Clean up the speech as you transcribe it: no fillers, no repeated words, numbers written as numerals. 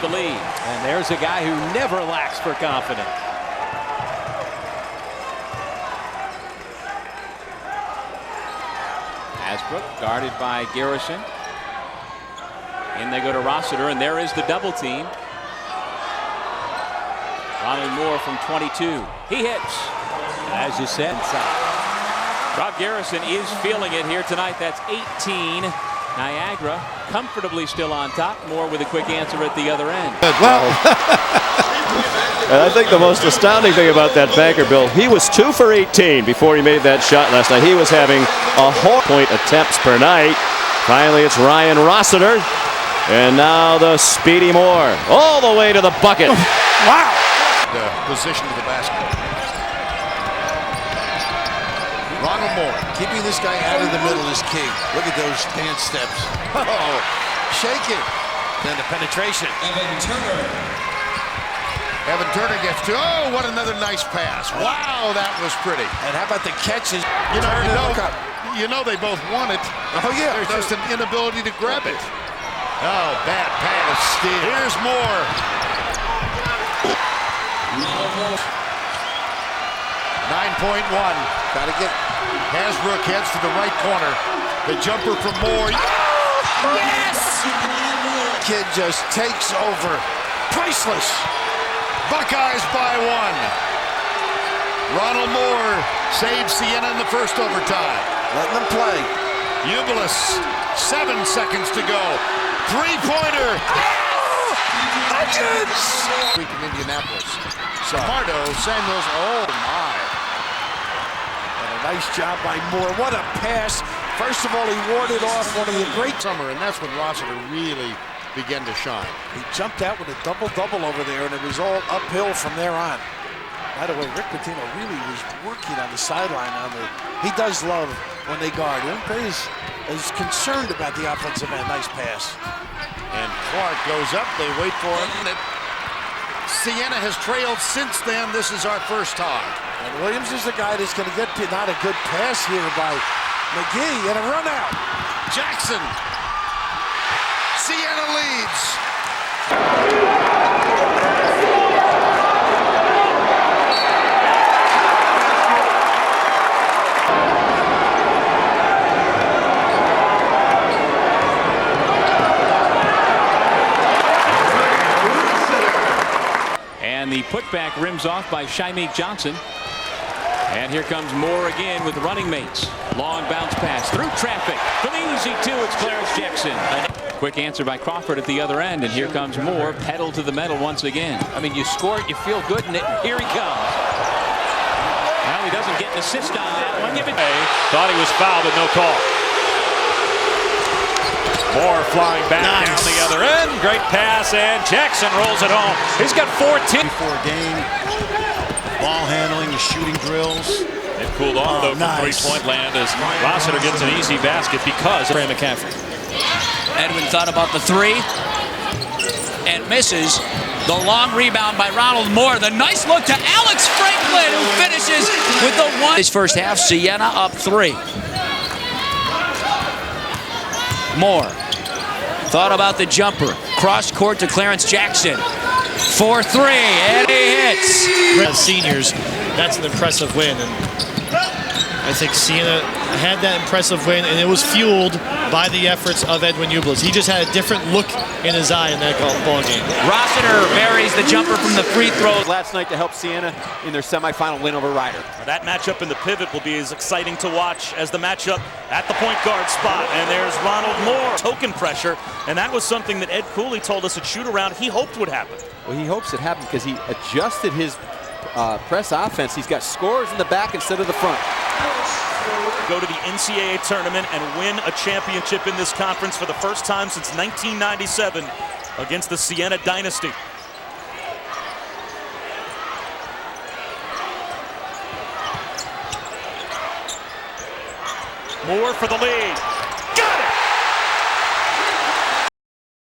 the lead. And there's a guy who never lacks for confidence. Hasbrook guarded by Garrison. In they go to Rossiter, and there is the double team. Ronald Moore from 22. He hits. As you said, Rob Garrison is feeling it here tonight. That's 18. Niagara comfortably still on top. Moore with a quick answer at the other end. Well, and I think the most astounding thing about that banker, Bill, he was 2 for 18 before he made that shot last night. He was having a point attempts per night. Finally, it's Ryan Rossiter. And now the speedy Moore all the way to the bucket. Wow. The position of the basket. Ronald Moore, keeping this guy out of the middle is key. Look at those dance steps. Oh, shake it. Then the penetration. Evan Turner gets to, oh, what another nice pass. Wow, that was pretty. And how about the catches? You know they both want it. Oh, yeah. There's just an inability to grab it. Oh, bad pass. Here's Moore. 9.1. Got to get. Hasbrook heads to the right corner. The jumper from Moore. Oh, yes! Kid just takes over. Priceless. Buckeyes by 1. Ronald Moore saves Siena in the first overtime. Letting them play. Ubilis. 7 seconds to go. Three-pointer. Legends! Week in Indianapolis. Samardo, Samuels. Oh, my. Nice job by Moore. What a pass. First of all, he warded off one of the great summer, and that's when Rossiter really began to shine. He jumped out with a double-double over there, and it was all uphill from there on. By the way, Rick Pitino really was working on the sideline on the. He does love when they guard him. He's concerned about the offensive end. Nice pass. And Clark goes up. They wait for him. Siena has trailed since then. This is our first tie. And Williams is the guy that's going to get to not a good pass here by McGee and a run out. Jackson. Siena leads. And the putback rims off by Shameik Johnson. And here comes Moore again with running mates. Long bounce pass through traffic. For the easy two, it's Clarence Jackson. A quick answer by Crawford at the other end. And here comes Moore, pedal to the metal once again. I mean, you score it, you feel good, and here he comes. Well, he doesn't get an assist on that one. Give it. Thought he was fouled, but no call. Moore flying back down the other end. Great pass, and Jackson rolls it home. He's got 14. Before game, ball handling, shooting drills. It cooled off, though, from three-point land as Rossiter gets an easy basket because of Ray McCaffrey. Edwin thought about the three and misses. The long rebound by Ronald Moore. The nice look to Alex Franklin, who finishes with the one. His first half, Siena up 3. Moore thought about the jumper. Cross court to Clarence Jackson. 4-3, and he hits. As seniors, that's an impressive win. And I think Siena had that impressive win, and it was fueled by the efforts of Edwin Ubilis. He just had a different look in his eye in that ball game. Rossiter buries the jumper from the free throw. Last night to help Siena in their semifinal win over Rider. That matchup in the pivot will be as exciting to watch as the matchup at the point guard spot. And there's Ronald Moore. Token pressure, and that was something that Ed Cooley told us at shoot-around he hoped would happen. Well, he hopes it happened because he adjusted his press offense. He's got scorers in the back instead of the front. Go to the NCAA tournament and win a championship in this conference for the first time since 1997 against the Siena Dynasty. Moore for the lead.